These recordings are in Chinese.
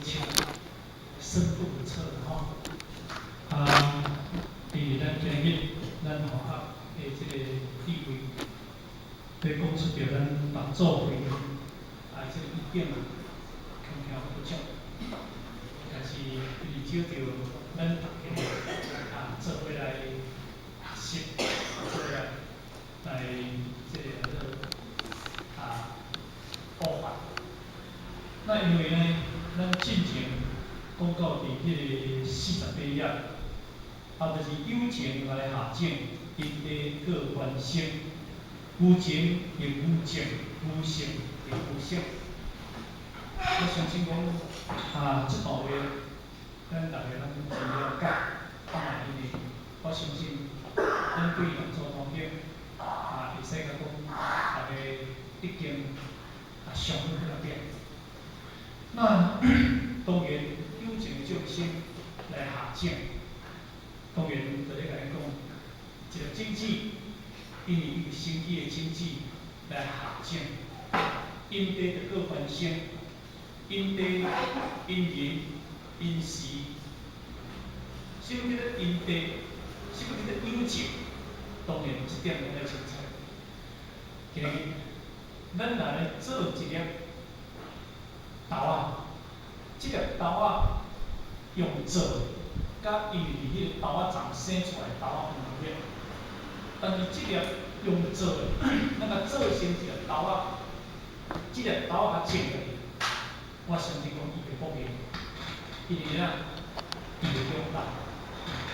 像深不可测的吼。伫咱今日咱学校的这个地位，要讲出着咱帮助会员这个意见恐吓不足，但是依照着咱大家做伙来学习，做伙来这个学法。那因为呢，咱进前讲到伫迄个48页，就是有情来下种，因地各原生，有情亦有情，无性亦无性。我相信讲这段话，咱大家拢真了解，因为我相信咱对合作途径会使甲讲大家已经上好了解。那当然有情众生来下种，当然就咧甲你讲，一个经济，因为伊有生机的经济来下种，因地就各原生，因地、因人、因时。什么叫做因地？什么叫做有情？当然这点咱要清楚。今日咱若来做一粒豆仔，这粒豆仔用做，甲因为伫迄个豆仔丛生出来的豆仔不一样。但是这粒用做的，咱甲做成一粒豆仔，这粒豆仔较种落去，我相信讲伊袂复原，因为伊袂长大，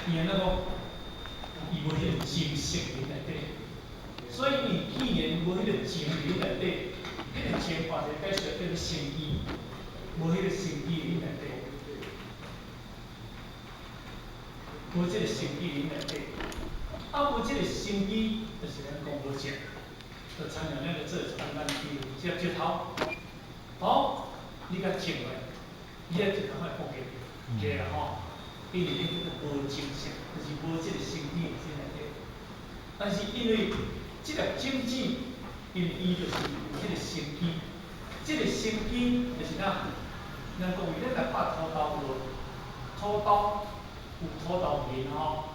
伊安怎讲？伊无迄个精神伫内底，所以伊既然无迄个情伫内底，迄个情化者解释叫做生机，无迄个生机伫内底，无即个生机伫内底，无即个生机，就是咱讲无食，就参像咱个做一简单比如，即个石头，你甲种落，你啊一头爱复原，对啦吼。因为你无精神，就是无即个生机伫内底。但是因为即个经济，因为伊就是有即个生机，即个生机就是咱讲咱来拍土豆落，土豆有土豆面吼，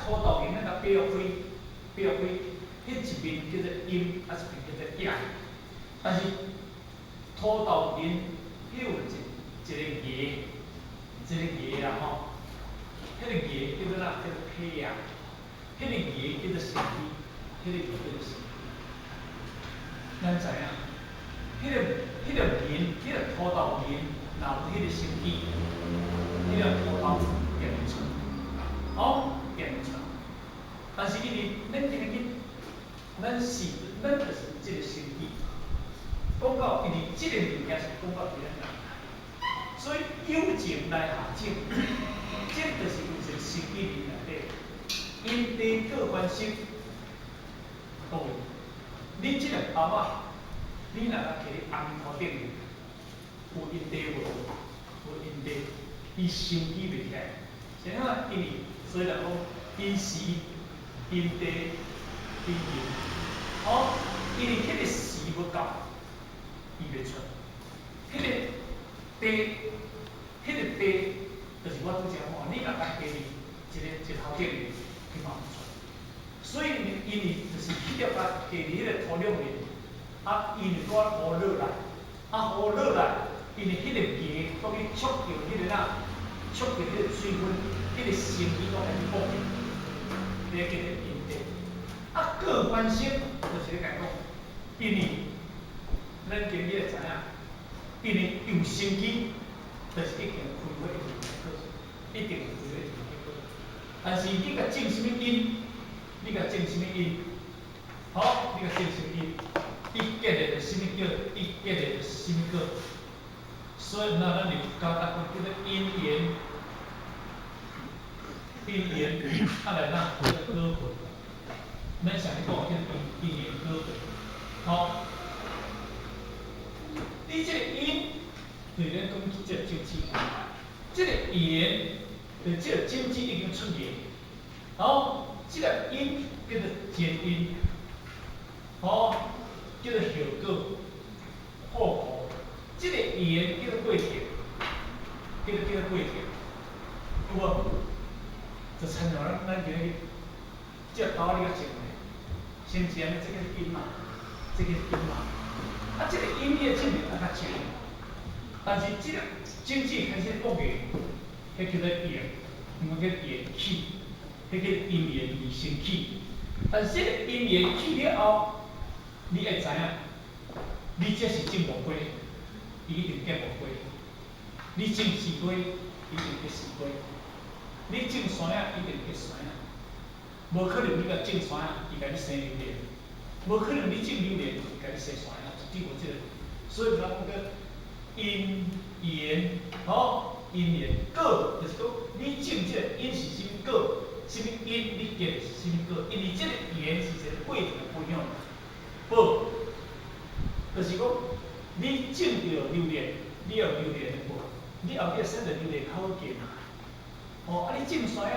土豆面咱甲掰开，迄一面叫做阴，一面叫做阳。但是土豆面迄有一个叶，即个叶啦吼。迄个叶叫做叫做胚芽，迄个叶叫做生机，迄个叶叫做生机。咱知影，迄个面，迄个土豆面，若有迄个生机，迄个土豆变出，变出。但是因为咱今日，咱就是即个生机。讲到因为即个物件是讲到伫咱人，所以有情来下种。这就是有一个生机伫内底，因地各原生。各位，你这粒豆仔，你若甲摕伫红土顶面，有因地无？无因地，伊生机袂起来。是安怎？因为所以来讲，因时、因地、因人，因为迄个时无够，伊袂出。迄个地，就是我拄则讲，你若甲摕伫一头顶面，伊嘛毋出。所以因为就是迄粒甲摕伫迄个土壤面，伊就拄啊雨落来，雨落来，因为迄个叶当去触着迄个触着迄个水分，迄个生机拢会去复原，你叫做因地。各原生就是咧讲，因为咱今日知影，因为有生机，就是一定开花一定结果，一定开花一定结果。但是你甲种什么因？你甲种什么因？你甲种什么因？伊结的就什么果，伊结的就什么果。所以咱就教大家叫做因缘，因缘，来叫做果分。咱上一讲叫因缘果分。你这个因，对咱讲这个经济，这个缘，对这个经济已经出现，这个因叫做前因，叫做后果，后果。这个缘叫做过程，过程，有无？就参照咱今日接头你较前的，先前的这个是因嘛，这个是因嘛，这个因你的证明较强，但是这个经济开始国语，迄叫做言，唔叫言起，迄叫因言而生起。但是这个因言起了后，你会知影，你这是种无果，伊一定结无果；你种西瓜，一定结西瓜；你种山啊，一定结山啊。无可能你甲种山啊，伊甲你生榴莲；无可能你种榴莲，伊甲你生山啊，绝对无这个。所以咱讲个因缘，因缘果，就是讲你种这个因是啥物果，啥物因你结是啥物果，因为这个缘是一个过程的不一样。不，就是讲你种着榴莲，你有榴莲的果，你后壁生着榴莲较好见啊。你种山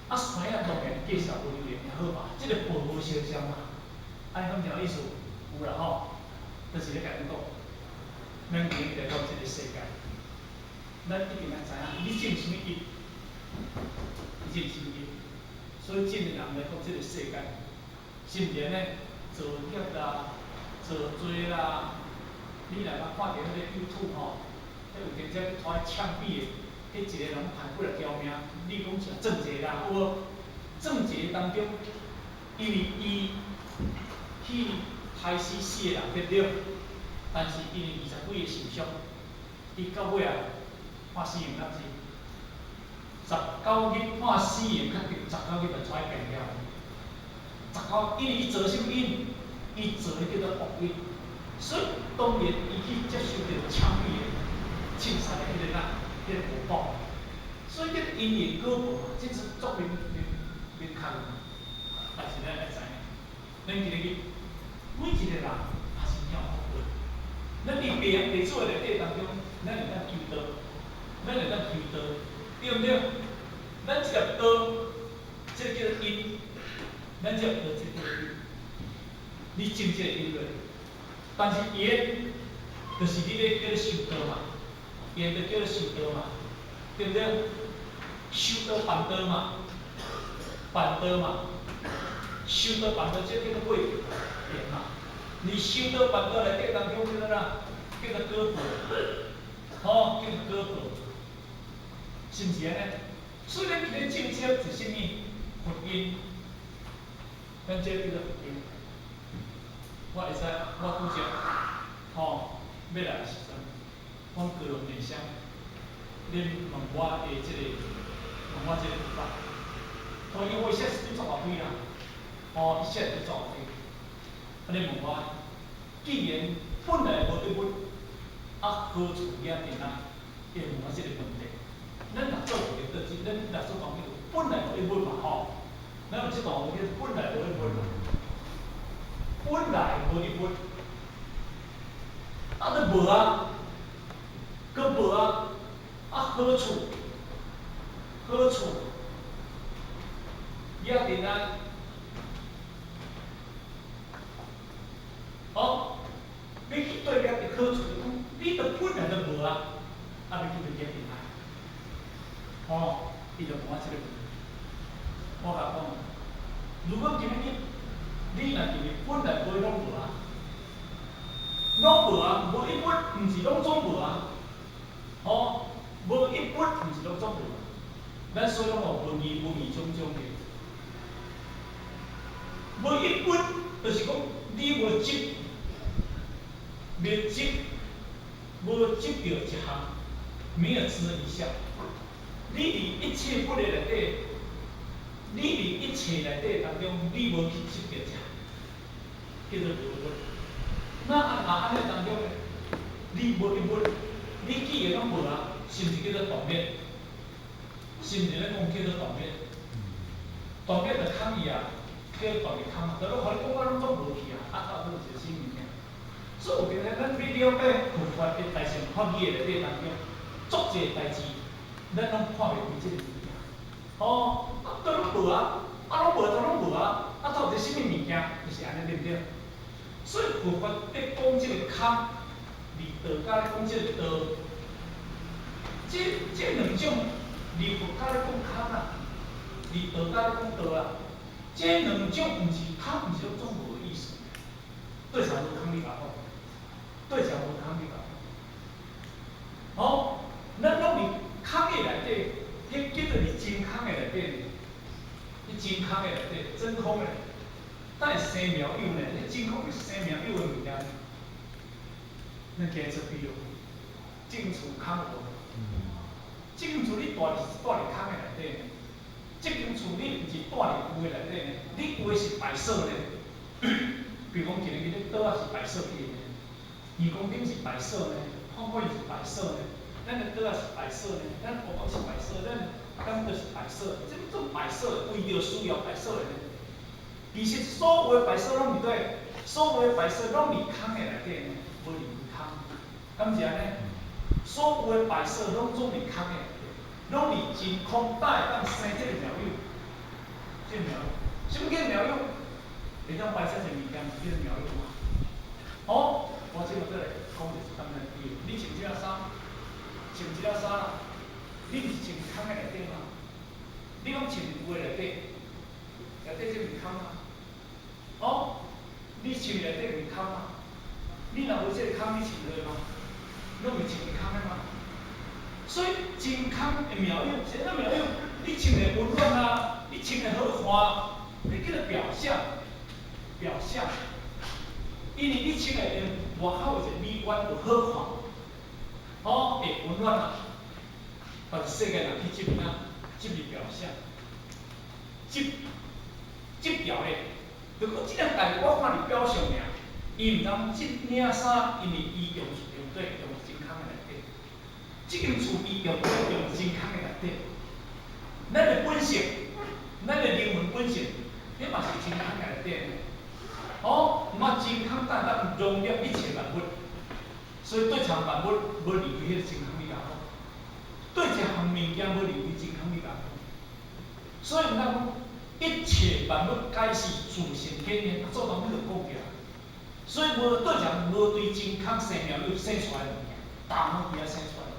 啊，山啊当然介绍无榴莲较好嘛，这个果无相像嘛。按咁条意思有啦就是咧甲你讲，咱今日来到这个世界，咱一定要知影你种啥物因，你种啥物因。所以今日人来讲，这个世界，甚至呢造业啦、造罪啦，你若捌看着迄个 YouTube 迄有真正拖枪毙的，迄一个人判几条命，你讲是正邪啦，有无？正邪当中，因为伊去害死4个人对不对？但是因为20几个受伤，伊到尾啊判死刑呾是19日判死刑，确定19日就出来变了。19，因为伊做啥物因？伊做迄叫做恶因，所以当然伊去接受着枪毙的、枪杀的迄个迄个果报。所以这因缘果报，这是足明确的。但是咱要知影，咱今日每一个人也是有福报。咱伫病地做内底当中，咱会当求道，咱会当求道，对毋对？咱这个道，这个叫做因，咱这个道这叫做因。你种这个因落，但是缘，就是你要叫做修道嘛，缘就叫做修道嘛，对不对？修道办道嘛，办道嘛，修道办道这叫做过缘嘛。你修道办道内底当中叫做啥？叫做果报，叫做果报，是毋是安尼？所以咱今日种这是啥物？福因，咱这叫做福因。我会使，我拄则，要来的时阵，阮高雄面乡，恁问我的这个，问我这个地方，因为我现在是做偌久啦，伊现在做偌久，恁问我，既然本来无对本，何处惹定啊？伊问我这个问题，咱若做唔到，就是咱若做讲叫做本来无对本嘛，咱有即段话叫做本来无对本嘛。本来无一本，都无啊，佫无啊，何处？何处？惹定啊？你去对惹定何处？你都本来都无啊，你去对惹定啊？伊就问我这个问题，我甲讲，如果今日你若认为本来无拢无啊？拢无啊，无一本，毋是拢总无啊。无一本，毋是拢总无啊。咱所以讲无义种种的。无一本，就是讲你无执，无执着一项，没有执一项。你伫一切不的内底，你伫一切内底当中，你无去执着一项，叫做无本。那安尼当中呢？你无一本，你既然拢无啊，是毋是叫做断灭？是毋是咧讲叫做断灭？断灭就空伊啊，叫断灭空啊，就互你讲我拢总无去啊，到底是啥物件？所以有阵咱要了解佛法的大乘法义的内底当中，足济代志，咱拢看袂开即个物件。都拢无啊，拢无就拢无啊，到底是啥物物件？就是安尼对不对？所以佛法在讲即个空，离道家咧讲即个道，这两种，离佛教咧讲空啊，离道教咧讲道啊，这两种毋是空，毋是种无意思。对啥无空你讲好？对啥无空你讲好？哦，咱拢伫空的内底，迄叫做是真空的内底，迄真空的内底，真空的。但是生苗有呢，迄真空是生苗有的物件，咱加做比如，种厝空无？这间厝你住伫空的内底，这间厝你毋是住伫有的内底呢，你有的是摆设呢。比如讲，一个迄个桌仔是摆设起的，鱼缸顶是摆设呢，泡沫是摆设呢，咱的桌仔是摆设呢，咱锅包是摆设，咱干都是摆设，这种摆设为着需要摆设的呢。其实所有的摆设拢毋对，所有的摆设拢伫空的内底呢，无离空，敢是安尼？所有的摆设拢总伫空的内底，拢伫真空带当生这个苗有，这个苗有，什么叫苗有？会当摆设一物件，叫苗有嘛？哦，我即个来讲就是简单比如，你穿这件衫，穿这件衫，你毋是穿空的内底吗？你讲穿有的内底，内底这是空啊。哦，你穿内底是空啊，你若无这个空，你穿落吗？拢是穿空的嘛。所以真空的苗有，啥叫苗有？你穿的温暖啊，你穿的好看，会叫做表象，表象。因为你穿的外口有一个美观，有好看，哦，会温暖啊。但是世界人去执啊，执是表象，执条咧。如果即件代志我看是表象尔，伊毋通即领衫，因为伊用对用真空的内底。即间厝伊用对用真空的内底。咱的本性，咱的灵魂本性，迄嘛是真空的内底呢。哦，嘛真空当容纳一切万物，所以对一项万物无离开迄个真空理解好，对一项物件无离开真空理解好。所以毋通讲。一切万物皆是自性显现，做当你就讲起来。所以无对人无对真空生命有生出来的物件，大物件生出来的。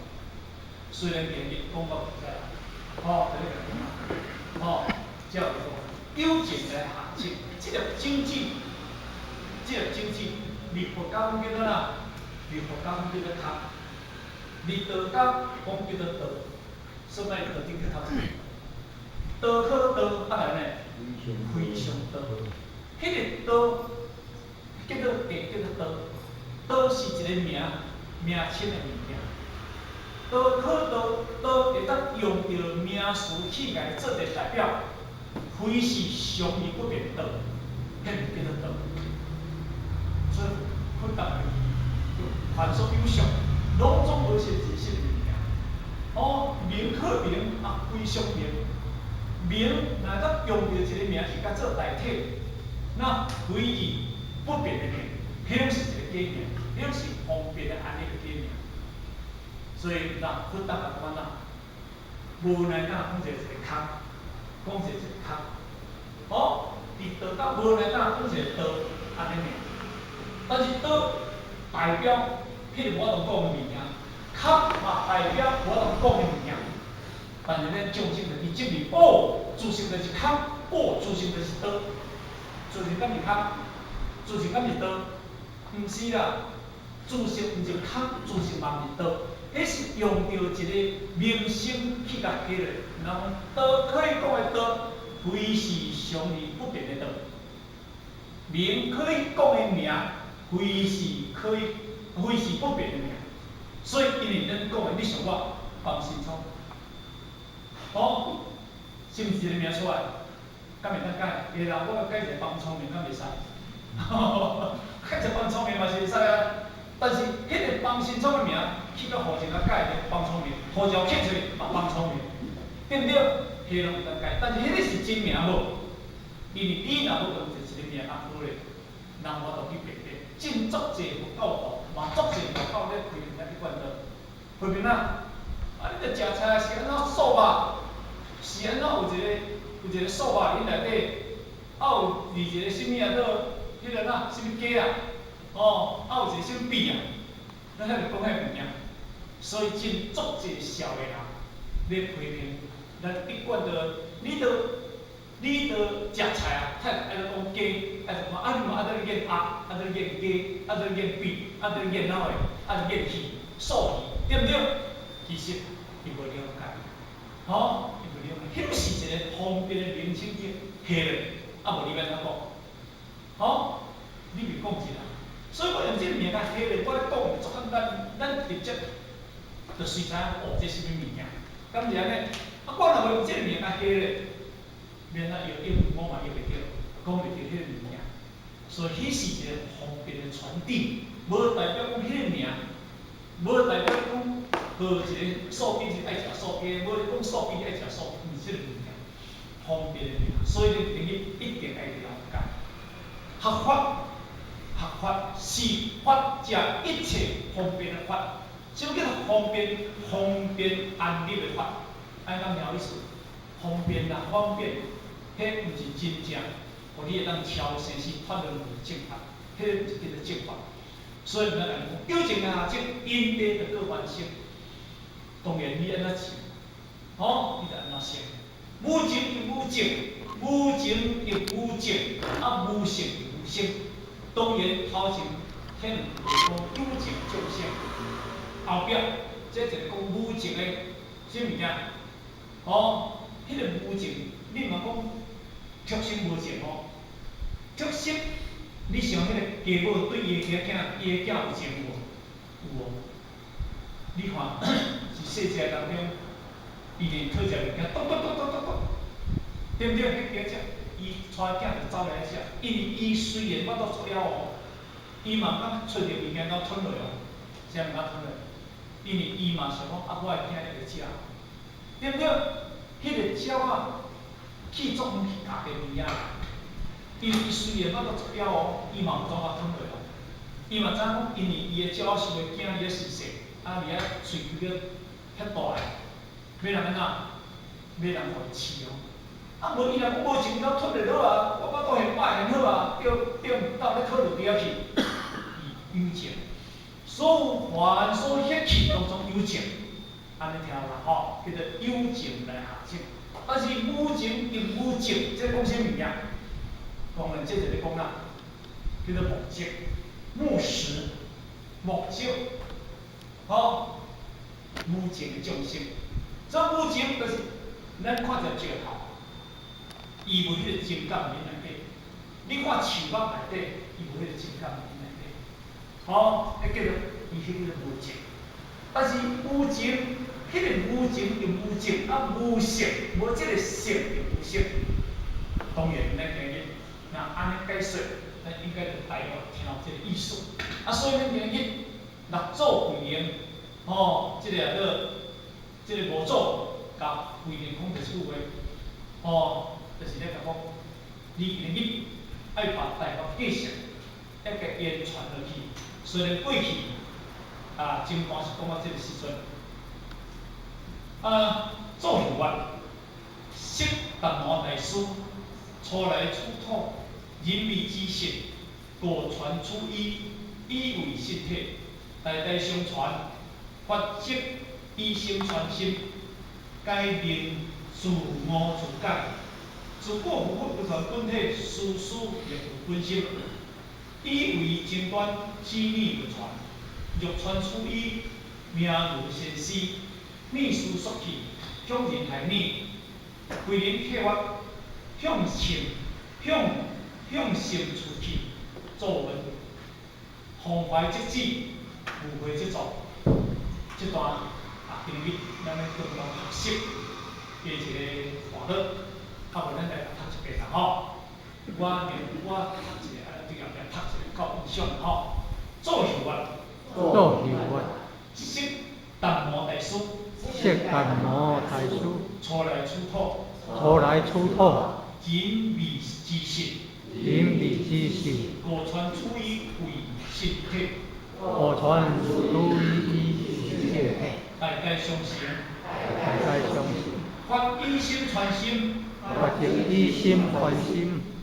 虽然今日讲到现在，这个讲叫做有情来下情，这个经济，这个经济，离佛教讲叫做哪？离佛教讲叫做空，离道教讲叫做道，所以道顶去头前。道可道，啊来呢？非常道。迄个道叫做道，道是一个名称的物件。道可道，道会当用着名词去来做个代表，非是常而不变道，迄个叫做道。所以佛教凡所有相，拢总无一些解释的物件。哦，名可名，啊非常名。名若当用着一个名去甲做代替，那非义不变的名，迄种是一个假名，迄种是方便的安尼个假名。所以咱佛教来讲呐，无奈当讲一个空，讲一个空。哦，伫道教无奈当讲一个道安尼名，但是道代表迄个我当讲的物件，空嘛代表我当讲的物件。但是咱众生就去执念，自性就是空，自性就是道，自性敢是空，自性敢是道？毋是啦，自性毋是空，自性嘛毋是道，迄是用着一个名声去甲起来。然后道可以讲的道，非是常而不变的道；名可以讲的名，非是不变的名。所以因为咱讲的，你想我放心聪。是毋是一个名出来？敢会当改？会啦，我改一个方聪明，敢袂使？改一个方聪明嘛是会使啊。但是迄个方心聪的名，去到户籍甲改个方聪明，护照刻出来嘛方聪明，对毋对？迄拢会当改，但是迄个是真名无？因为你若要用一个名啊好咧，人我都去辨别。真足济佛教徒，嘛足济佛教咧批评咱去管道，批评啊！啊，你着食菜是安怎素肉？是安怎有一个素肉因内底，有一个什物啊？迄个什物鸡啊？有一个什物饼啊？咱遐着讲遐物件。所以真足济小的人咧批评，咱一贯的，你食菜啊，太爱讲鸡，爱讲啊，你嘛爱在练鸭，爱在练鸡，爱在练比，爱在练哪个，爱在练鱼、素鱼，对不对？其实伊无了解，吼，伊无了解，迄是一个方便的名称叫黑嘞，啊无你免怎讲，吼，你袂讲一下，所以我用这个名甲黑嘞，我咧讲足简单，咱直接就随知影哦，这是啥物件，咁是安尼，啊，我若无用这个名甲黑嘞。免啊，用英文我嘛用袂着，讲袂着迄个物件，所以迄是一个方便的传递，无代表讲迄个名，无代表讲一个素鸡是爱食素鸡，无讲素鸡爱食素，毋是即个物件，方便的名，所以你一定爱了解。合法是法者一切方便的法，什么叫做方便安立的法？安怎了意思？方便啦，方便。迄毋是真正，互你会当超生死法律正法，迄个毋是叫做正法。所以毋通讲有情啊正，因地就各完成。当然你安怎想，吼，你就安怎想。无情就无情，无情就无情，啊无性就无性。当然头前天讲有情众生，后壁这就是讲无情的啥物件？哦，迄个无情，你嘛讲。畜生无情哦，畜生，你想迄个家母对伊个囝，伊个囝有情无？有哦。你看，是细节当中，伊连讨食物件，咚咚咚咚咚咚，对不对？迄家只，伊带囝就走来食，因为伊虽然腹肚作枵哦，伊嘛毋敢找着物件到吞落哦，啥毋敢吞落？因为伊嘛想讲，啊，我个囝会食，对不对？迄个鸟仔。去做毋是家己物件，因为伊虽然腹肚作枵哦，伊嘛有办法吞落哦。伊嘛知影讲，因为伊个鸟是会惊伊个视线，啊，而且喙开了遐大个，要人安怎？要人互伊饲哦。啊，无伊若讲无钱，咱吞袂落啊，我腹肚现饱现好啊，对，斗咧讨落底下去，伊有情，所凡所摄气当中有情，安尼听有啦吼，叫做有情来下手。但是无情就无情，这讲啥物件？当然，这就是讲啦，叫做目色、目识、目色，好，无情的众生。这无情就是咱看着石头，伊无迄个情感面内底；你看树木内底，伊无迄个情感面内底。好，迄叫做伊迄个无情。但是无情。迄个无情就无情，啊无色，无即个色就无色。当然，咱今日若安尼解说，咱应该就大约听即个意思。啊，所以咱今日若做归零，哦，即个个，即个无做，甲归零讲着句话，哦，就是咧甲讲，你今日爱把大法继续一个言传落去。虽然过去啊，真官是讲到即个时阵。做有法，释达摩大师初来出土，人未知性，故传出以为实体，代代相传，法则以心传心，改名自我自解，自古无不传本体，事事亦有本心，以为真端，机密不传，若传出以名如先师。秘书说起，向人害你，为人客法，向心出去，作文，奉怀即止，无悔即作。这段今日咱要共同学习的一个话语，啊，无咱来读一下吼。我读一个，对后壁读一个够以上吼。做有法，释达摩大师。释达摩大师初来出土，人未知性，故传出以为实体，代代相承，法以心传心，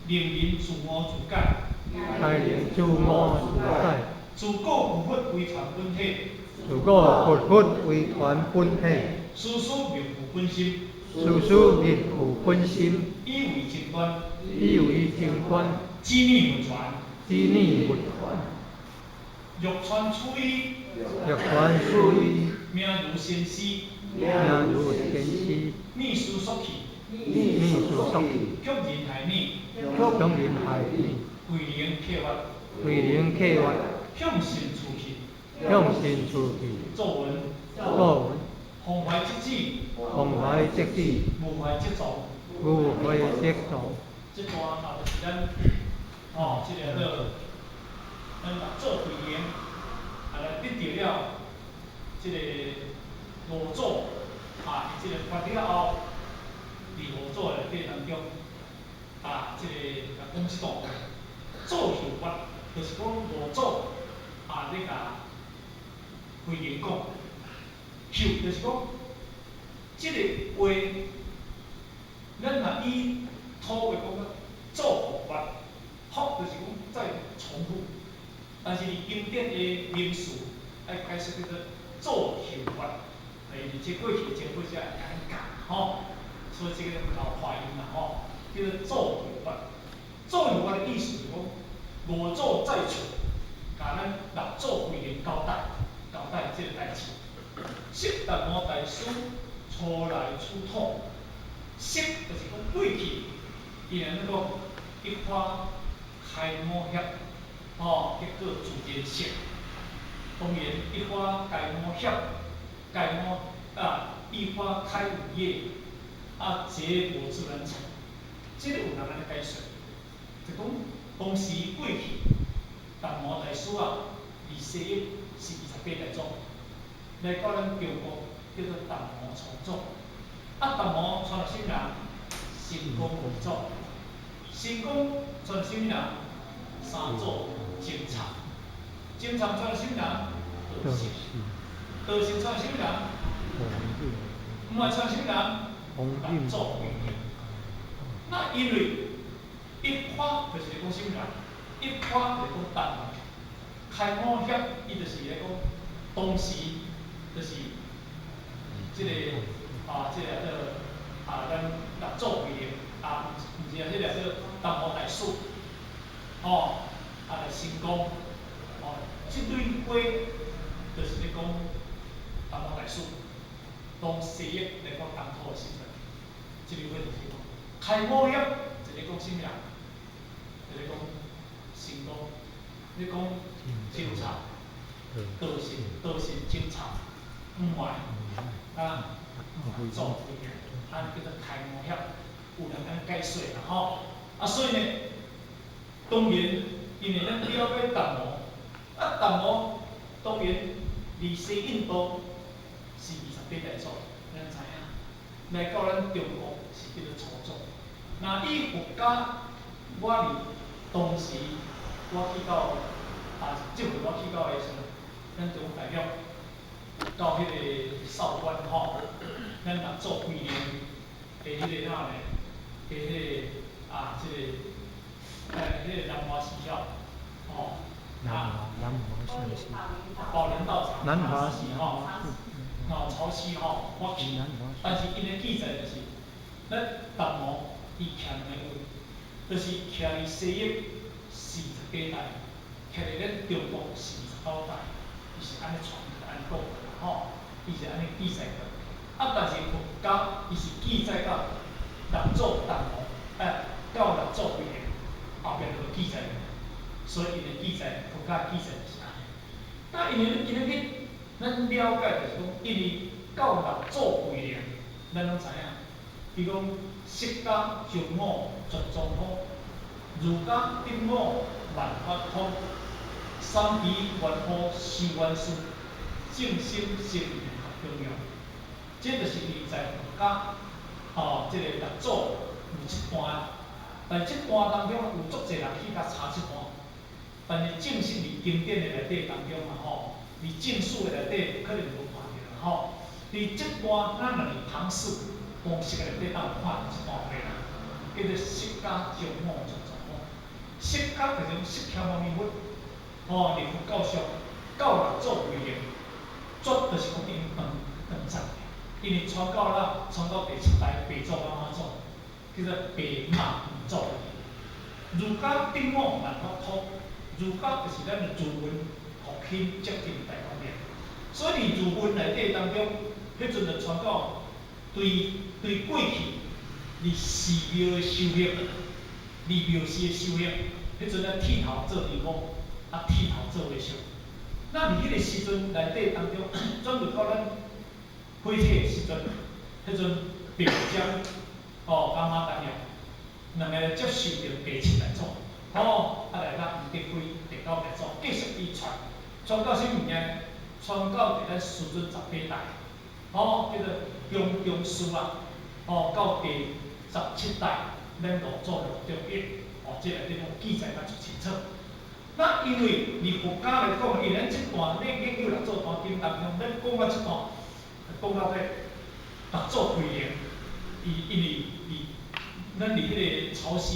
令人自我自解，自古无法为传本体。如果佛佛为还本体，事事灭苦本心，事事灭苦本心，以为前端，以为正观，知逆不传，知逆不传，欲传出于若传属于命如先师，命如天师，逆书所起，逆事所起，却人害逆，强人害己，为灵刻法，为灵刻法，向神出去，向神出去，作文，作文，弘怀之志，弘怀之志，无怀之作。无为之道。这段就是咱这个咱做会员，来得到了这个五祖这个发了后，伫五祖的内底当中，这个讲一段话，做后法，就是讲五祖你甲会员讲，后就是讲这个话，咱若以土话讲做后法，福就是讲再重复，但是伫经典的名词爱解释叫做做后法，而且过去的前辈才会安尼讲所以这个老话音啦叫做做后法。做后法的意思是讲，五祖在厝，甲咱六祖会员交代这个代志。释达摩大师初来出土，释就是讲过去，伊安尼讲一花开满叶，结果自然色。当然，一花开满叶，一花开五叶，结果自然成。这个有人安尼解释，就讲当时过去，达摩大师离世约是28代祖，来到咱中国叫做达摩朝祖。达摩传了什么人？神功二祖。神功传了什么人？三祖净禅。净禅传了什么人？道成。道成传了什么人？唔系传什么人？六祖慧眼。那因为一花就是讲什么人？一花就是讲达摩。开满叶，伊就是来讲当时就是这个这个咱六祖慧眼毋是这个叫达摩大师神功这类话就是咧讲达摩大师当世约来讲当初的时阵，这类话就是讲开满叶，就咧讲什么人？就咧讲神功，咧讲精查。道成精查，唔坏做会员，叫做开模协，有人安解说啦所以呢，当然因为咱了解达摩，达摩当然离世印度是28代祖，咱知影，来到咱中国是叫做初祖。那以佛家，我伫当时我去到这回我去到的时候。咱中大陆到迄个韶关咱六祖慧眼的迄个哪呢？的迄个这个迄个南华寺校南华寺，宝莲道场南华寺潮汐我去，但是因的记载就是，咱达摩伊徛两个位，就是徛伫西域48代，徛伫咱中国49代。伊是安尼传，安尼讲伊是安尼记载的。但是佛家伊是记载到六祖达摩，到六祖慧眼后边就记载的，所以伊的记载，佛家记载就是安尼。那因为今日咱了解就是讲，因为到六祖慧眼，咱拢知影，比如讲释迦上我绝众通，儒家丁我万法通。三比万法修万事，正心心灵合中用。这就是伊在佛家这个六祖有一段，但这段当中有足侪人去甲查这段，但是正式伫经典的内底当中伫正史的内底可能无看到伫这段咱若是唐史公式的内底当有看到这段话啦，叫做释迦上我绝众通。释迦就是释迦牟尼佛。离佛教上到六祖慧眼，绝就是讲因长长因为传到第7代白祖妈妈祖，叫做白马祖。儒家顶往万国土，儒家就是咱的儒文复兴接近大观念，所以儒文内底当中，迄阵就传到对过去伫寺庙的修行，伫庙寺的修行，迄阵咱剃头做尼姑，剃头做和尚。那伫迄个时阵内底当中，转入到咱火体的时阵，迄阵白江甲马丹阳两个接受着第7代祖，来到吴德辉第9代祖，继续伊传到啥物件？传到伫咱师尊18代，叫做中宗师到第17代，咱老祖陆中一，这内底拢记载得足清楚。那因为以佛家来讲，因咱这段咧研究六祖坛经当中，咱讲到这段，讲到咧六祖开灵，因为咱伫迄个潮汐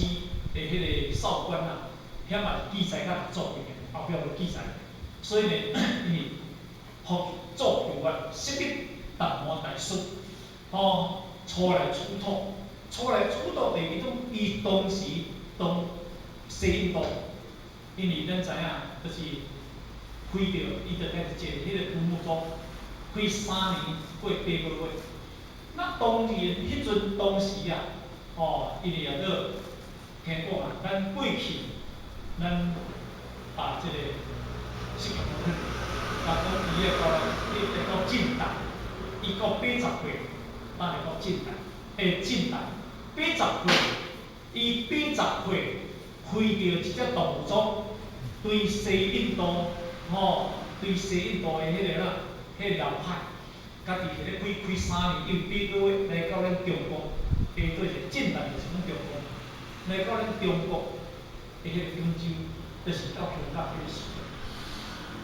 的迄个少观遐嘛记载甲六祖开灵，后壁有记载，所以呢，因为佛祖求愿，设立达摩大师，出来出土，第二种，伊当时当西印度。因为咱知影，就是开着，伊就开始坐迄个独木舟，开3年过8个月。那当然，迄阵当时因为也个听讲咱过去，咱这个释迦牟尼，讲伊到近代，伊到80岁，咱来到近代，80岁，伊80岁开着一只独木舟。对西印度，对西印度的迄个辽派，家己伫咧开3年，因为8个月来到咱中国，做一近代就是咱中国，来到咱中国的迄个广州，就是到香港迄个时阵。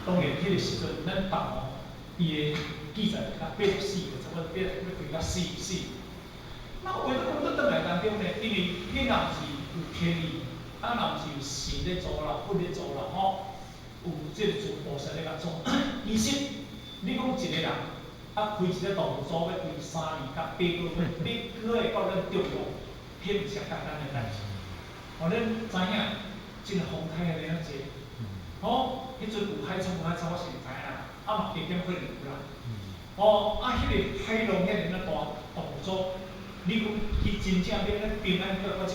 当然，迄个时阵咱达摩伊的记载到84个，差不多要开到44。那为了讲到转来当中呢，因为迄若是有天意。若毋是有神咧做啦，佛咧做啦，有即个诸菩萨咧甲做。其实你讲一个人开一个独木舟要开3年甲8个月，你可会到咱中国，迄毋是简单诶代志。咱知影，真风台诶了解。迄阵有海冲，我是毋知影，嘛一点可能有啦。迄个海浪遐尼大独木舟，你讲伊真正要咱平安过一个，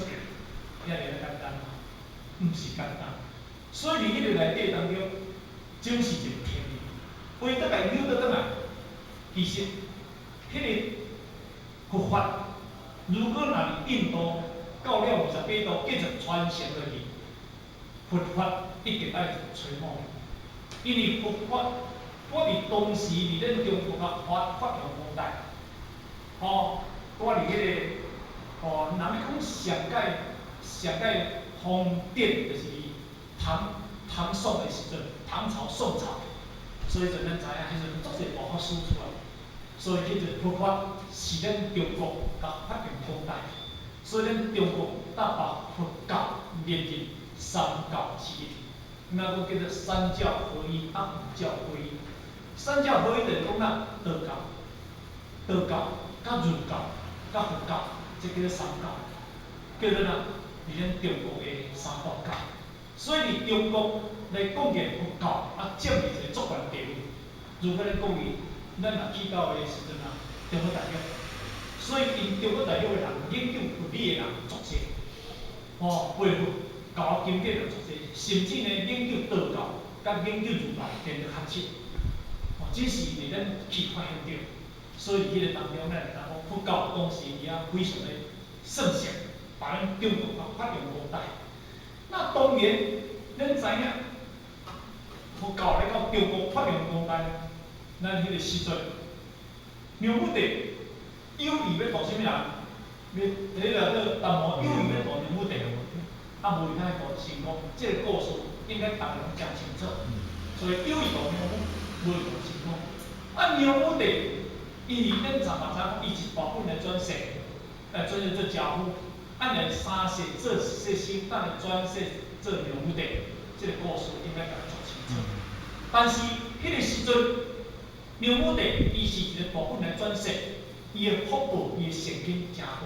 遐尼简单。毋是简单，所以伫迄个内底当中，总是一个天意。为倒来扭倒转来，其实迄个佛法，如果若伫印度到了28度，继续传承落去，佛法一定爱吹满。因为佛法，我伫当时伫咱中国发扬光大，我伫迄个，若要讲上界。封典就是唐宋的时阵，唐朝、宋朝，所以就咱知影，迄阵足侪佛法师出来，所以迄阵佛法是咱中国甲发扬光大，所以咱中国大把佛教连入三教之一，那个叫做三教合一，五教合一。三教合一就是讲道教、甲儒教、甲佛教，这叫做三教，叫做伫咱中国的三大教，所以伫中国来讲嘅佛教占据一个主权地位。如果咱讲伊，咱若去到的时阵中国大陆，所以因中国大陆的人研究佛理的人足侪，背佛教经典就足侪，甚至呢研究道教甲研究儒教变得较深。只是伫咱去发现着，所以迄个当中咱会当讲佛教当时伊非常的盛行。把咱中国发扬光大。那当然，咱知影佛教来到中国发扬光大，咱迄个时阵，梁武帝有意要度什么人？迄个达摩有意要度梁武帝，无伊通度成功。这个故事应该大家拢讲清楚。所以有意度梁武，无意度成功。梁武帝，因为咱嘛知影，伊是大本来转世，转世做家父。按来3世做世心，等来转世做梁武帝，这个故事应该讲足清楚。但是迄个时阵，牛母地伊是一个部分来转世，伊的福报、伊的善根诚大，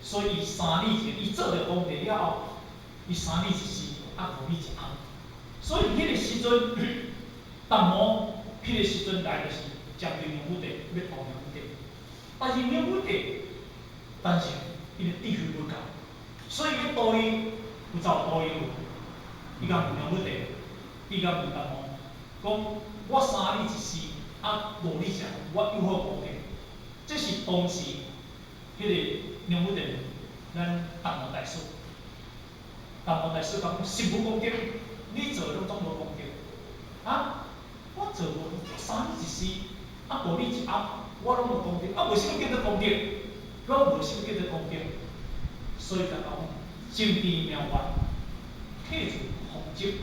所以伊3里前，伊做着功德了后，伊3里一时，5里一后。所以迄个时阵，达摩迄个时阵来就是针对牛母地要度牛母地，但是牛母地，但是伊的智慧不够，所以要度伊有走度伊路，伊甲问牛母地，伊甲问达摩，讲我3里一时，5里一后，我有好功德，这是当时迄个牛母地咱达摩大师，达摩大师讲实无功德。你做拢总无功德，我做无3里一时，5里一后，我拢有功德，无啥物叫做功德，我无啥物叫做功德，所以才讲精地妙法，退出红迹，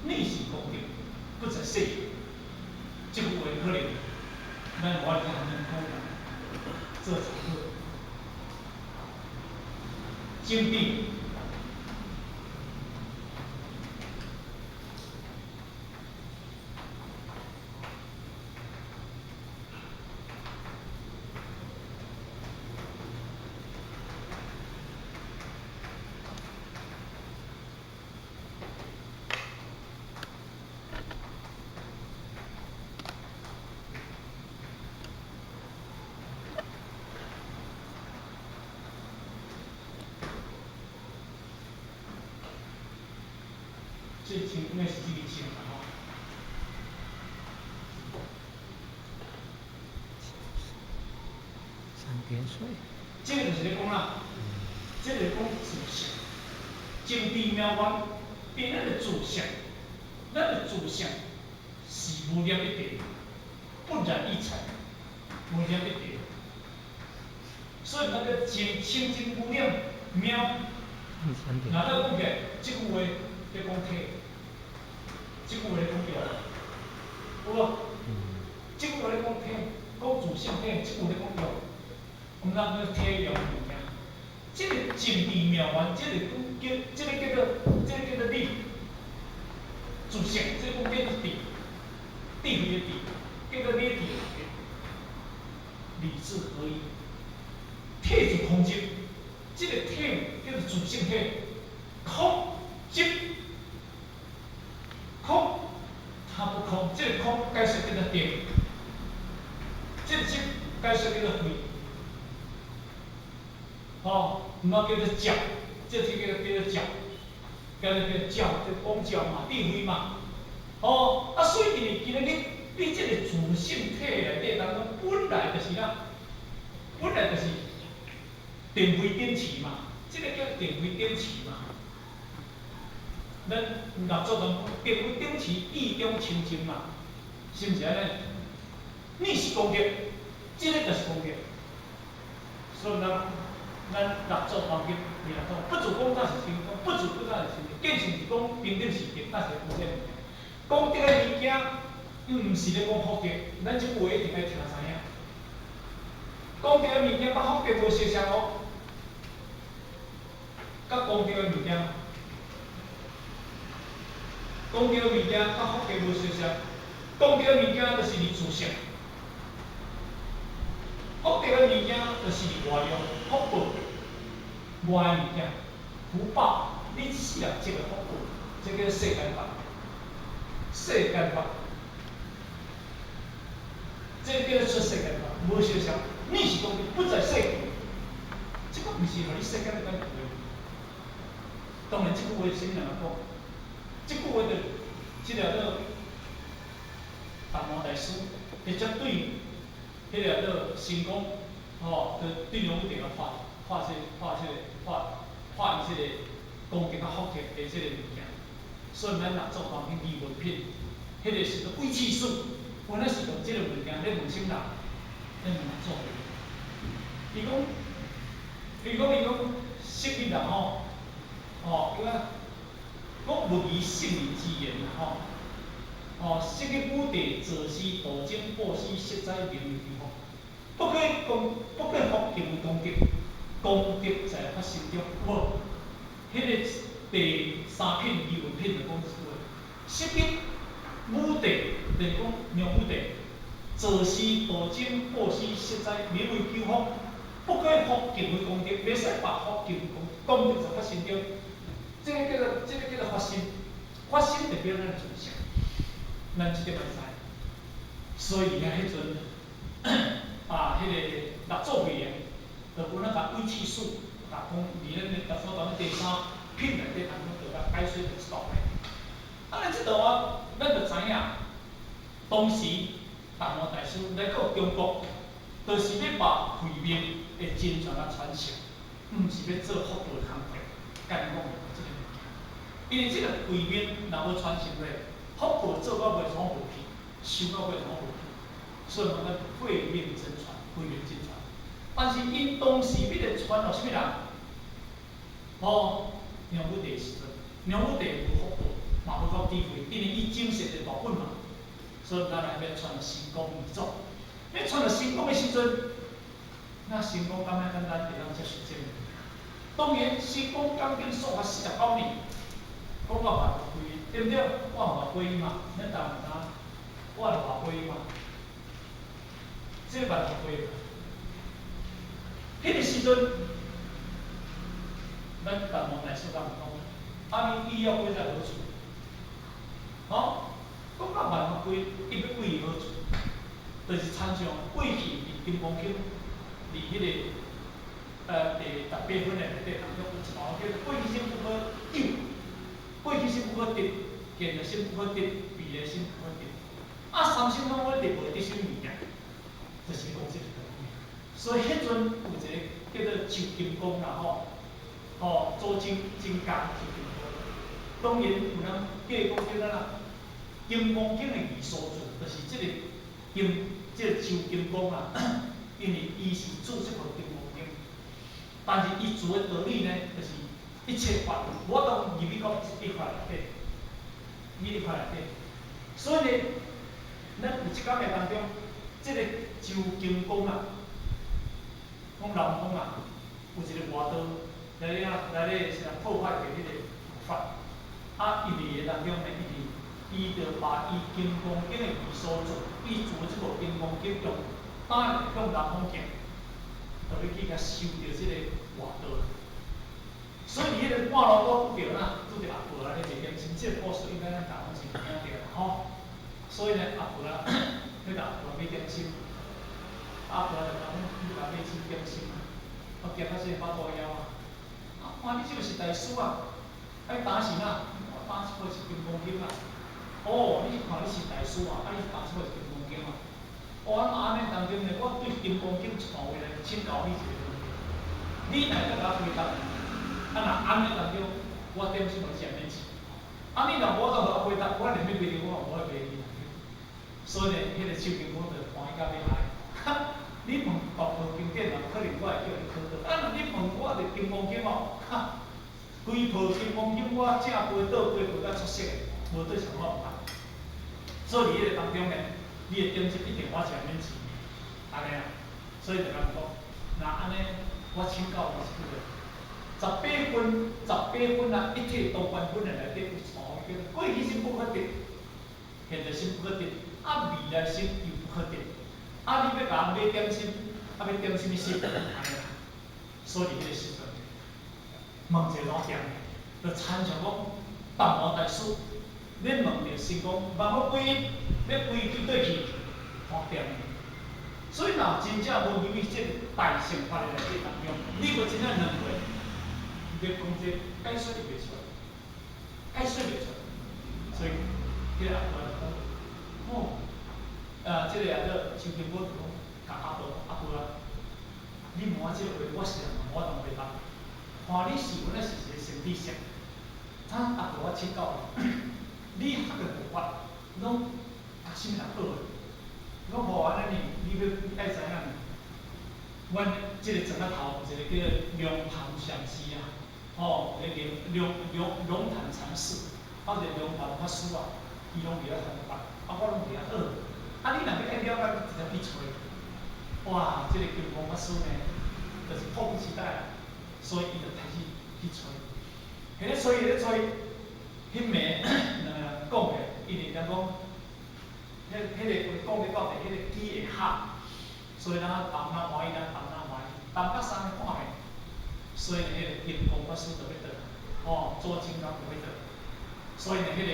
内是功德，不在世。这句话可能，咱我哋还能讲，做参考，精地。这应该是这个情况吼。3点水。这个就是咧讲啦，这个讲自性，精地妙法，变咱的自性，咱的自性是无念一点，不染一尘，无念一点。所以那个清净无念妙，那咱讲起来，这句话咧讲体。这句话咧讲着，有无？这句话咧讲体，讲自性体，这句话咧讲着，毋通讲体量物件。这个精地妙法，这个叫做理，自性，这个叫做理，智慧的智，叫做理智的智，理智合一，体自空寂，这个体叫做自性体，空寂。空，它不空，这个空解释叫做定，这个静解释叫做慧，唔好叫做教，这叫做教，叫教，就讲教嘛，智慧嘛，所以今日你这个自性体内底当中本来就是啦，本来就是定慧定持嘛，这个叫定慧定持嘛。咱合作中定慧定持意中求精嘛，是毋是安尼？你是功德，这个就是功德。所以咱合作当中，不主讲那是成功，不主讲那是成功，更是讲平等是定，那是功德物件。功德的物件，毋是咧讲福德，咱即话一定要听知影。功德的物件甲福德无相像哦，甲功德的物件。功德物件甲福德无相像，功德物件就是你自性，福德的物件就是你外用福报，外的物件，福报，你世人积的福报，这叫世间法，世间法，这叫做世间法，无相像，你是功德不在世间，这个毋是互你世间的感觉。当然，这句话是人讲。这句话就，这条做达摩大师直接对，迄条做成功，就对牛母地个画伊这个功德甲福德的这个物件。所以咱若做当迄语文品，迄个是个微气数，本来是用这个物件咧问心人，咱若做。伊讲识字人叫啊。讲勿以圣人之言识个武地坐视道经报喜实在名誉之福，不可福定功德，功德在发心中。无，迄个第3品语文品就讲一句话，识个武地，就是讲牛母地，做事保证报事实在，免为求福，不可福尽为功德，袂使把福尽为功德就发生着。这个叫做发心，发心代表咱的存心，咱这点要知。所以迄阵迄个六祖慧能，就有那甲韦智术，甲讲离咱六祖堂第三品内底，咱就甲解说一道咧。咱即道啊，咱就知影，当时达摩大师来到中国，就是要把慧命的真传啊传承，毋是要做福报的工作。甲你讲即个物件，因为即个慧命若无传承落，福报做到袂从无去，修到袂从无去，所以讲咱慧命真传，慧命真传。但是因当时要来传互啥物人？梁武帝时阵，梁武帝无福报，嘛无够智慧，因为伊精神的大本嘛，所以咱来要传神功二祖。要传到神功的时阵，那神功敢若简单会当接受这个？当然，神功刚经数学49年，讲我嘛归，对不对？我嘛归嘛，恁当唔知？我就嘛归嘛，这个嘛归。迄个时阵，咱达摩大师敢唔讲？阿弥医药归在何处？讲到万法归，伊要归于何处？就是参像过去伫金刚经，伫迄个第18分的内底当中有一段叫做过去心不可有，过去心不可得，现在心不可得，未来心不可得。三心拢我得无得什么物件，就是讲这个道理。所以迄阵有一个叫做周金刚啦周真真刚周金刚。当然有人叫伊讲叫咱金刚经的义所主，就是这个周金刚啊，因为伊是注这部金刚经，但是伊主的道理呢，就是一切法，我当入去讲一块内底，一块内底。所以呢，咱有一讲的当中，这个周金刚啊，讲南方啊，有一个外道来咧破坏着迄个法，因为个当中呢，伊就把伊金刚经的义所做，伊做即部金刚经用打向南方行，就要去甲收着即个外道。所以迄个半路我拄着拄着阿婆啊，咧一点真即个故事应该咱大部分是听着啦所以呢，阿婆啊，迄个阿婆买点心，阿婆就讲你来买钱点心，我夹到这个包包腰啊，看你这个是大师啊，打是哪？我打出来是金刚经啊。你看你是大师啊，你打出来是金刚经啊。安尼当中呢，我对金刚经一段话来请教你一个问题，你来甲我回答。若安尼当中，我点心就是安尼钱。你若无当我回答，我连要卖着我也无爱卖你。所以呢，迄个周金刚就欢喜到要爱。你问国宝经典啊，可能我会叫你考倒。你问我着金刚经规部金刚经我正背倒背到出色的，无对啥我毋捌。所以伫迄个当中呢，你的点心一定我是安尼钱，安尼啊。所以就甲讲，若安尼，我请教你一句，18分啊，一切多关分的内底有一项叫做过去心不可得，现在心不可得，未来心又不可得。你要甲我买点心，要点什么心？安尼啦。所以迄个时阵，问一个老店，就参像讲达摩大师，恁问着是讲，万法归要归去对去，看店。所以若真正无入去这个大乘法的内底当中，你无真正两过，你要讲这解说就袂出来，解说袂出来。所以，迄个阿婆就讲，这个也个周金刚就讲，甲阿婆啊，你问我这个话，我是我当回答。看你是阮是一个身体性，阿婆我请教你，你学个佛法，拢学啥物人好个？我无安尼呢，你爱知影呢？阮这个庄仔头有一个叫龙潭上师啊，一个龙潭禅师，一个龙潭法师啊，伊拢袂晓学法，我拢袂晓学。你若要爱了解，直接去找。哇，这个金刚法师呢，就是迫不及待啊，所以伊就开始去找。迄个所以咧找，迄暝讲的，因为讲讲咧到底，迄个机会合，所以咱谈咱欢喜，咱谈咱欢喜，谈甲三个看面，所以呢，迄个金刚法师就要倒来，左金刚就要倒来，所以呢，迄个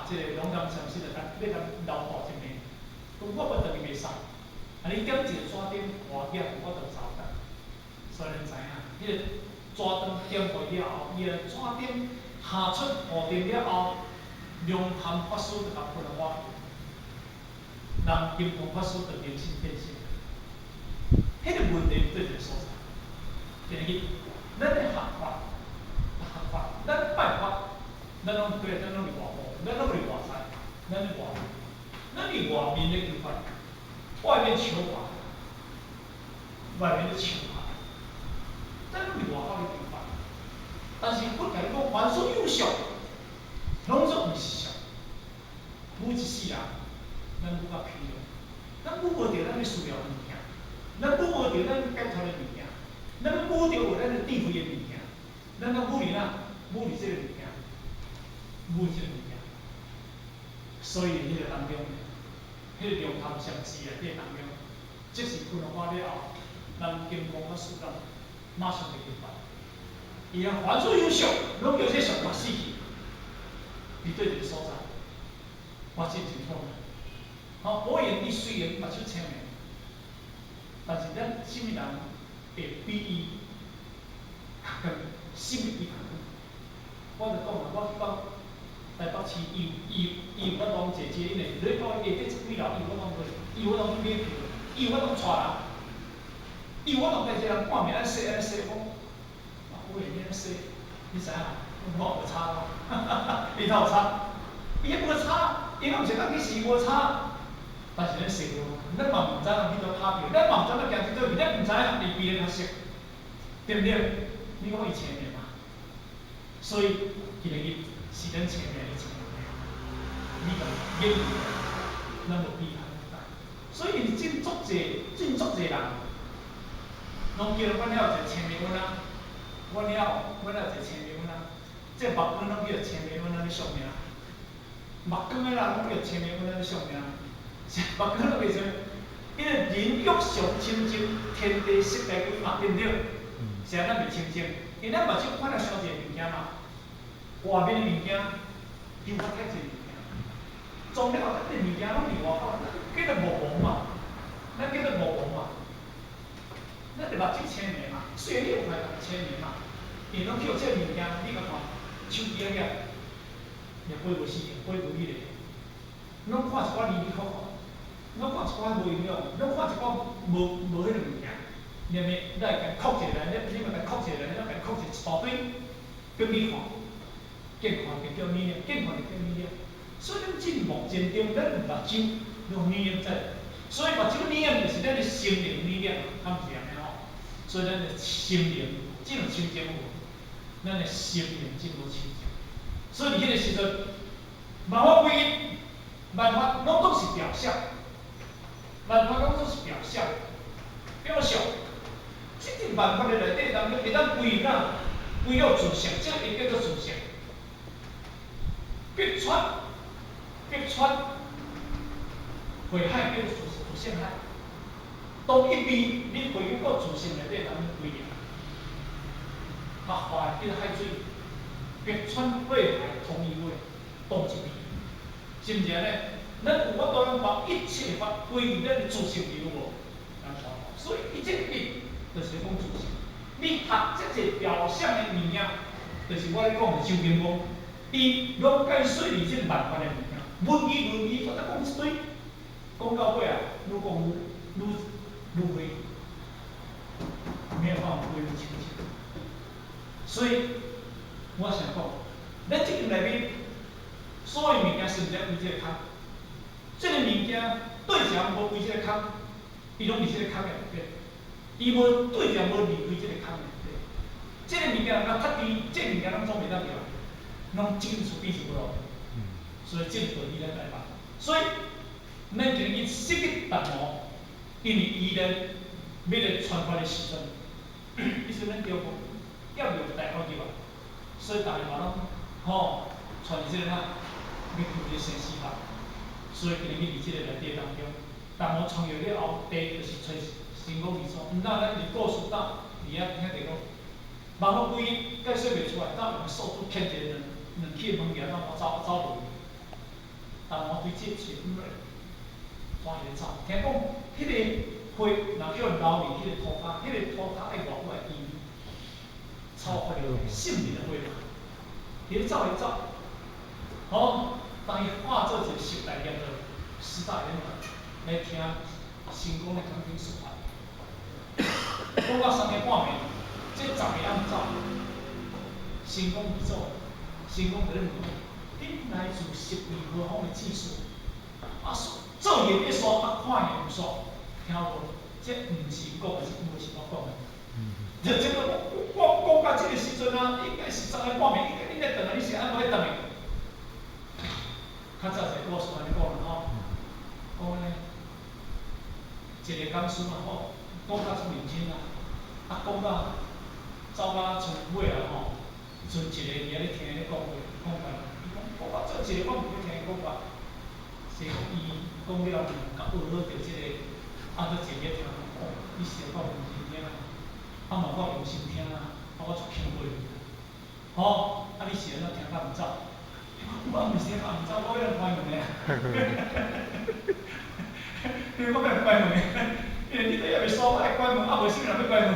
即个龙江禅师就要留大一面，我不等于袂使，你点一个纸顶换业，我就走得，所以恁知影，迄个纸灯点过了后，伊个纸顶下出雨点了后，龙潭法师就甲喷花。人金刚法师就明心见性，迄个问题对一个所在。第二，咱的学法，咱拜法，咱拢对，咱拢是外部，咱拢是外在，咱是外面，咱是外面的求法，外面求法，外面的求法，咱拢是外口的求法。但是我甲你讲，凡所有相，拢总毋是相，每一世人，咱愈较疲劳。咱愈无着咱要需要的物件，咱愈无着咱要解脱的物件，咱愈无着有咱的智慧的物件，咱要武力哪？武力这个物件，武力这个物件。所以迄个当中，迄个龙潭禅师啊，迄个当中，即是喷花了后，咱金刚法师讲，马上就明白，伊啊凡所有相，拢叫这相法死去，伫对一个所在，我真真痛。保养伊虽然目睭青面，但是咱什么人会比伊较光，心会比较光？我就讲啦，我去到台北市，伊有法当坐捷运的，你到下底几楼，伊有法当坐，伊有法当去买票，伊有法当带人，伊有法当带一个人半暝安洗讲，有诶，你安洗，你知影？我无差咯，伊哪有差？伊迄无差，伊拢是讲你是无差。但是咱生活，咱嘛唔知人去倒拍票，咱嘛唔知咱行去倒位，咱唔知影离别的较熟，对不对？你讲伊前面嘛，所以今日是咱前面的前面，你讲免伊，咱无比他大。所以真足侪人，拢叫阮了一个前面阮啊，阮了有一个前面阮啊，这目光拢叫前面阮啊咧上名，目光的人拢叫前面阮啊咧上名。目光都袂做，因为人欲上清净，天地色地规嘛，对不对？是啊，咱袂清净，因为咱目睭看了伤济物件嘛，外面的物件，诱发太济物件，总了咱的物件拢伫外口，咱叫做无妄嘛，咱叫做无妄嘛，咱的目睭青年嘛，虽然你有快乐青年嘛，因拢叫这物件，你甲看，手机啊也飞无死，飞无迄个，拢看一寡离离可可。咱看一寡无营养，咱看一寡无迄个物件，连咪咱会甲扣起来，你咪甲扣起来，咱甲扣一大堆，叫你看，健康就叫你了，健康就叫你了。所以咱进步前中，咱目睭用念在，所以目睭念就是咱的心灵力量，它毋是安尼吼。所以咱的心灵只能清净无，咱的心灵真无清净。所以伫迄个时阵，万法归一，万法拢总是表象。万法拢总是表象，表象。这个万法的内底当中，会当归纳，归了自性，这个会叫做自性。逼穿，危害叫做自性害。当一边你回到自性内底当中归纳，合化叫做海水，逼穿危害同一位，当一边，是毋是安尼？咱有法度通把一切法归于咱的自性里有无？咱看，所以一切品就是讲自性。你学这些表象的物件，就是我咧讲的修行功。伊了解说理这个万法的物件，文义，我再讲一堆，讲到尾啊，愈讲愈灰，没有办法归于清净。所以我想讲，咱这个内面所有物件是毋是为这个空？这个物件对象无为这个空，伊拢伫这个空内底，伊无对象无离开这个空内底。这个物件若较低，这个物件拢总袂当掉，拢进出必出咯。所以这个道理咱来办。所以咱今日设计达摩，因为伊咧要来传法的时阵，伊说咱叫讲要有大学入啊，所以大家嘛拢传这个要求这生死法。所以今日去伫即个内底当中，但我创业了后，第一就是找成功理所，毋当咱伫故事当伫遐听着讲，万法规解说袂出来，当用数字牵一个两起物件，咱我走落去。但我对这是唔对，换个走。听讲，迄个花若叫留伫迄个涂骹，迄个涂骹爱偌久会甜，超过了性命的花嘛。伊走一走，好，当伊化做一个时代念头，时代念头来听成功的钢琴说法。讲到3点半暝，这10个暗走，成功伊做，成功在咧问，恁来自10位何方的技术？啊，做业一说，啊，看业不说，听无？这毋是讲的，是毋是我讲的？就这个我讲到这个时阵啊，应该是10个半暝，应该你咧等啊，你是安怎咧等的？较早一个故事安尼讲啦吼，讲咧一个讲师嘛吼，讲到出认真啊，啊讲到走到从尾啊吼，阵一个伫遐咧听咧讲话，讲法，伊讲到做一个我毋要听伊讲法，是讲伊讲了，甲学好着即个，啊，做一个听哦，你是讲认真听啊，啊嘛我用心听啊，啊我足钦佩你，吼，啊你是安怎听甲毋走？我毋是听甲毋走，我要关门的。因为我要关门的，因为你都还袂说，我爱关门，啊，无啥人要关门。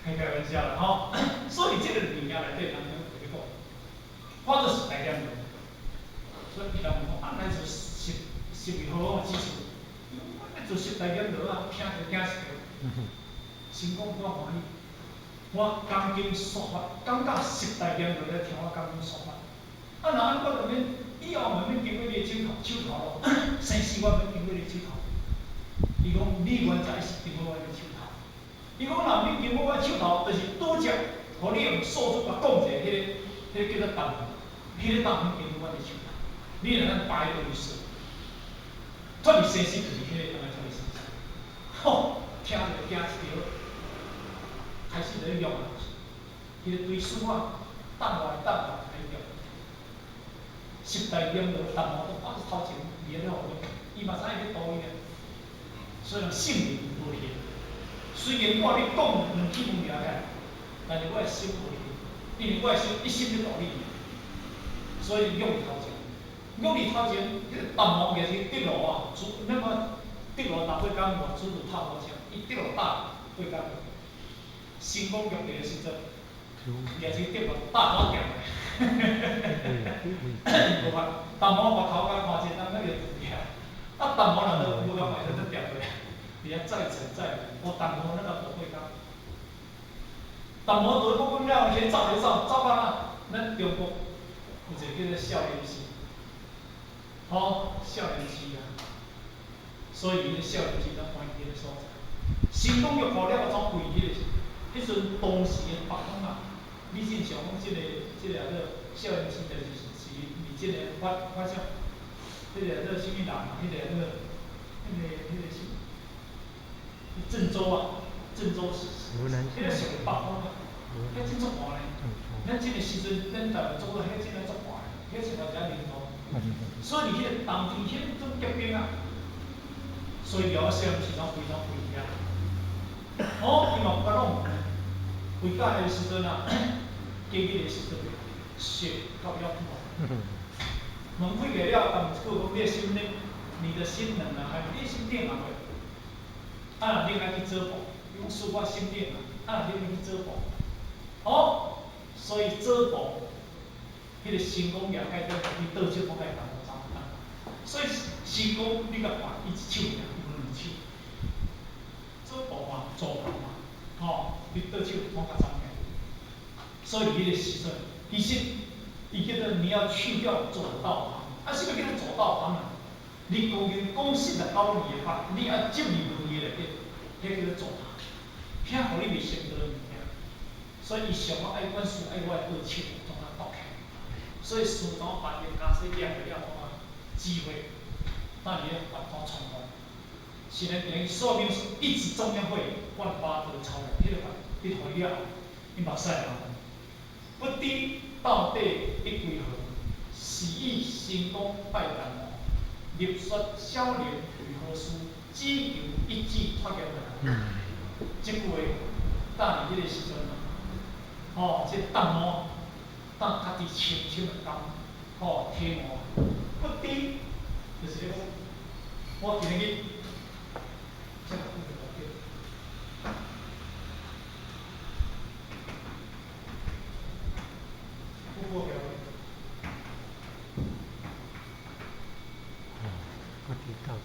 开玩笑啦，吼。所以这个物件内底当中就是讲，我做时代念头，所以伊人讲，啊，咱就10位好好的基础，咱做时代念头啊，听着惊死着，成功我欢喜。我钢筋说法，感觉时代念头咧听我钢筋说法。啊，若安我就免以后就免经过你的手头咯，生死我免经过你的手头。伊讲你原则是经过我的手头。伊讲若免经过我手头，就是拄则，互你用数字甲讲一个，迄个叫做答案，迄个答案经过我的手头。你若咱摆落去说，脱离生死就是迄个当来脱离生死。吼，听着惊一跳，开始在用啊，迄个对数啊，等来开用。时代念头，淡薄都是头前灭了后，伊嘛知影要倒伊咧，所以讲性命无限。虽然我咧讲两句物了解，但是我的心无限，因为我的心一心咧道理，所以用头前，用你头前，迄个淡薄也是跌落啊，那么跌落哪会讲我主路透好枪，伊跌落大会讲，成功用的时阵，也是跌落大好强的。无法，淡薄我头壳看见，咱那个字呀，啊淡薄人都无法买到这点的，你要再沉再来，我淡薄那个不会讲，淡薄做不讲了，先走到哪？咱中国有一个叫做少年寺，好，少年寺啊，所以伊个少年寺咱关键个所在，成功又考了个种贵迄个，迄阵当时个北方啊。李进祥讲，这个少年时代是这个发啥？这个什么人啊？迄个什么郑州啊，郑州是，迄个属于北方啊，迄真足寒嘞。咱这个时阵，咱台湾做到迄真个足寒嘞，迄是外加领导。所以迄个冬天迄种结冰啊，所以了少年时常非常危险。好，伊嘛不甲弄。回家的时阵啊，经历的时阵，雪到要破。门开个了，但是讲你的心呢，你的心能啊，还你心定啊袂？啊，若你爱去做步，用抒发心定啊，啊，若你去做步，好，所以做步，迄个成功也该跟你倒手我该谈无差不多。所以成功你甲看，伊一手尔，伊无两手。做步嘛，做步嘛。吼，你倒手我较聪明，所以迄个时阵，其实伊叫做你要去掉左道旁，啊，什么叫做左道旁啊？你讲实来道理的话，你要接理论的内底，迄叫做左旁，遐互你袂成功的物件。所以伊上我爱管事，爱我的倒手，从他倒开。所以事怎办？用家己验了了，机会，那你要把它成功。现在等于说明是一直中央会万八得超人，迄个法你互伊了，你目屎流，不低到底一归合，喜意成功拜难忘，立说少年为何事，只求一举脱险而来。这句话，当伫迄个时阵这淡漠，当家己深深的感，体悟，不知就是咧讲，我今日这个不对。不过了。我知道的。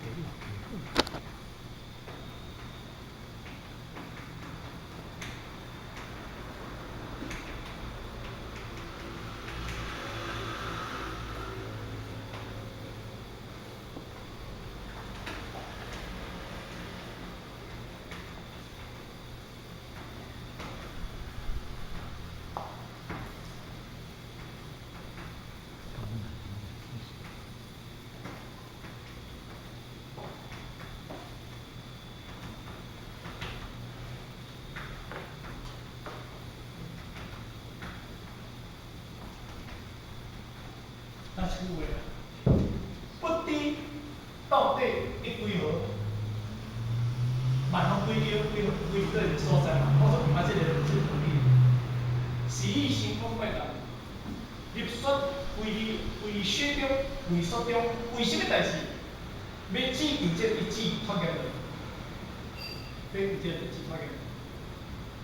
那出话啦，不知到底一几号，万方几号个所在嘛？我说唔捌这个道理。是以成功拜难，立说为雪中，为雪中，为什么代志？要只求这一举脱险而来，要有这一举脱险。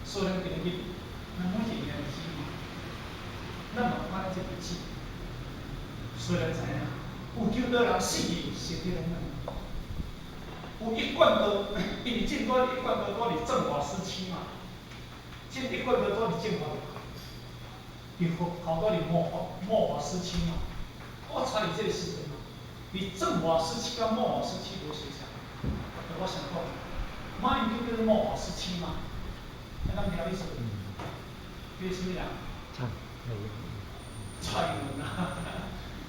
所以咱今日，咱每一个人是嘛，咱嘛看这一举。虽然知影，有救倒人死去，身体拢软。有一贯道，因为正端一贯道都是正法时期嘛，这一贯道都是正法，伊好多是末法时期嘛。我查你这个时阵嘛，你正法时期跟末法时期无相像。我想讲，马英九就是末法时期嘛，那咱听意思？你什么人？蔡英文啊。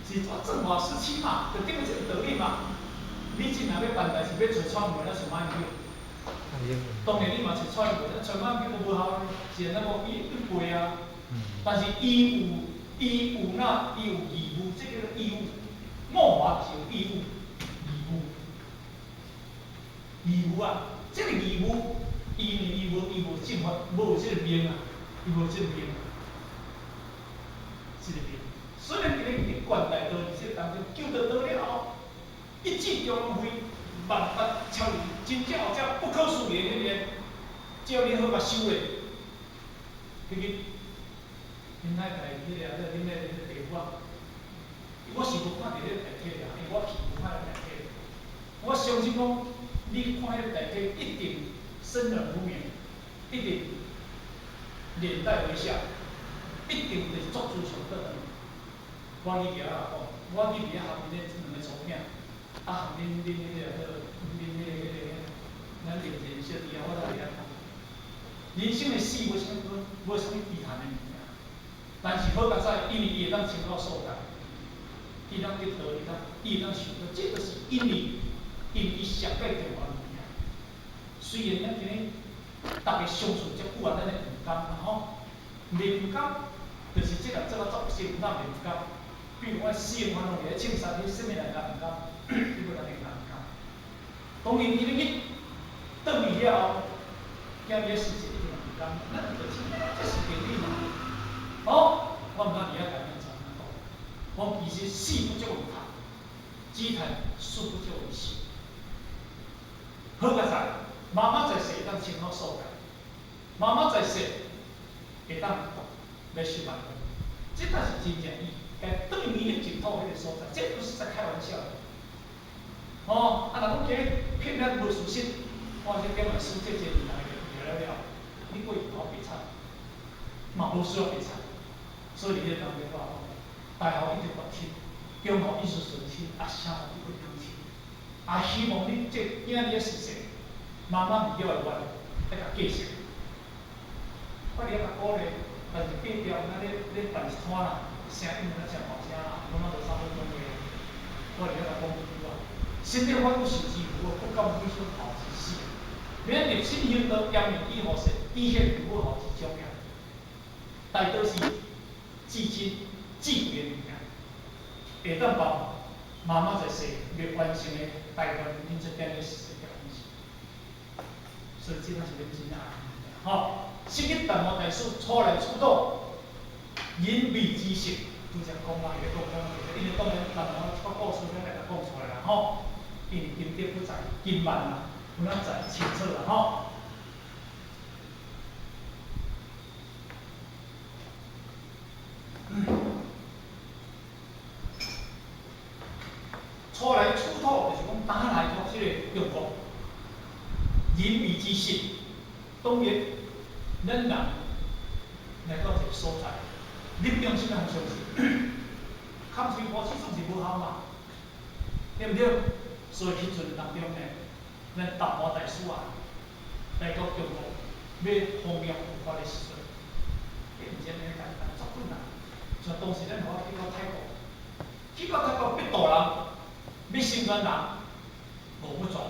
是正法时期嘛，就顶个这个道理嘛。你真若要办代志，要找蔡英文，要找马英九。当然你嘛找蔡英文，找马英九都无效，是安怎讲？伊背啊。但是伊有义务，这叫做义务。末法是有义务，义务啊！这个义务，伊无正法，无这个面啊，伊无这个面，这个面。虽然今日一贯大道理这当中救得到了后，一举中非万万超人，真正有这不可思议的一面，只要你好甲修嘞，迄个因那台迄个恁个地方，我是无看到迄个台体啦，因为我去无看到台体。我相信讲，你看迄个台体一定生耳濡明，一定脸带微笑，一定就是作出上好的。我去遐啦讲，我去遐后面两个粗囝，啊，恁迄个咱连人小弟啊，我都伫遐看。人生的死无啥物遗憾的物件，但是好甲在，因为伊会当前到所在，伊当去逃，伊会当想到，这就是因为伊上界重要物件。虽然咱今日大家相处遮久啊，咱会唔甘嘛吼，袂唔甘，就是即个做啊作些，咱袂唔甘。比如我私人烦恼个青山，你什么人敢唔甘？你不能会敢唔甘？当然，伊你倒去了后，惊你事情一定唔甘，咱就清楚，这是定理嘛。好，我唔通伫遐甲恁讲讲，我其实死不足为怕，只谈死不足为死。好个在，妈妈在世当前好所在，妈妈在世会当来修办，这才是真正意义。该对你的净土迄个所在，这不是在开玩笑的。若讲今日骗咱无事实，我这点书这年代了了，你过以后袂惨，嘛无需要袂惨。所以你迄当面话，大学一直读书，中学一直顺心，小学一直读书，希望你这今日的事实，慢慢比较会完，来甲继续。我哋甲鼓励，但是隔壁咧办摊啦。声音咱讲好声啦，我们就差不多个。我伫遐甲讲句话，身体发育是自由，不敢非常好之事。免立心引导严明以后是底线如何好之重要。大都是至亲至贵的物件。会当帮妈妈在世未完成的台湾因这点的事业完成。所以这个是认真啊，吼，昔日淡薄大师出来出道，隐秘之识，拄则讲嘛，伊个讲因为当然淡薄个故事咱来甲讲出来啦，吼，因为经典不在经万啦，有咱在清楚啦，吼。出来出土就是讲打来读这个中国隐秘之识，当然咱人来到一个所在，力量是咱相信，看水波始终是无效嘛，对不对？所以迄阵当中呢，咱达摩大师啊，来到中国要弘扬佛法的时阵，并且呢，足困难。像当时咱好去到泰国，去到泰国要度人，要成全人，我不转。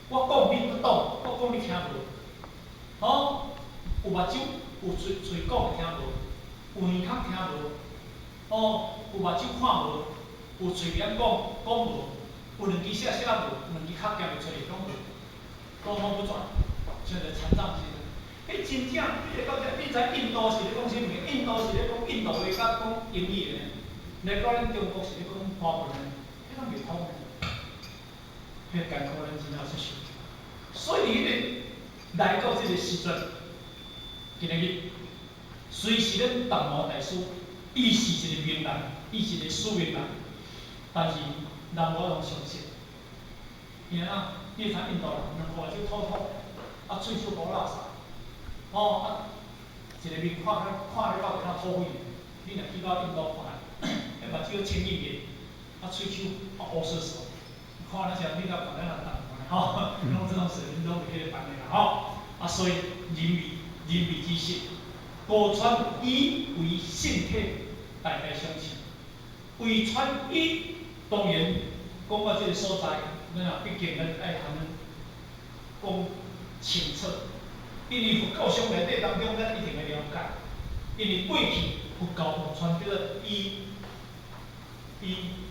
我讲你不懂，我讲你听无，吼，有目睭有嘴讲会听无，有耳孔听无，哦，有目睭看无，有嘴言讲无，有两支写无，有两支脚行袂出来讲无，沟通不转，现在残障是。迄真正，你会到这，你知印度是咧讲啥物？印度是咧讲印度话甲讲英语的，来到咱中国是咧讲华文的，迄拢袂通的。迄艰苦咱真正出受。所以迄个来到这个时阵，今日虽是咱达摩大师，伊是一个名人，伊是一个书名人，但是人无人相信。因为啊，你会知印度人两块手吐吐，啊喙手无垃圾。哦，啊，一个面看咧到敢若土匪，你若去到印度看，迄目睭青一面，啊喙手啊乌丝丝，看那像你甲看咱人淡薄吼，拢这种水平拢袂迄个版的啦吼，啊所以人民之识，高传以为圣体，大家相信，为传以当然讲到这个所在，咱啊毕竟咱爱通讲清楚。因为佛教上内底当中，咱一定要了解，因为过去佛教传到伊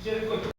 这个过去。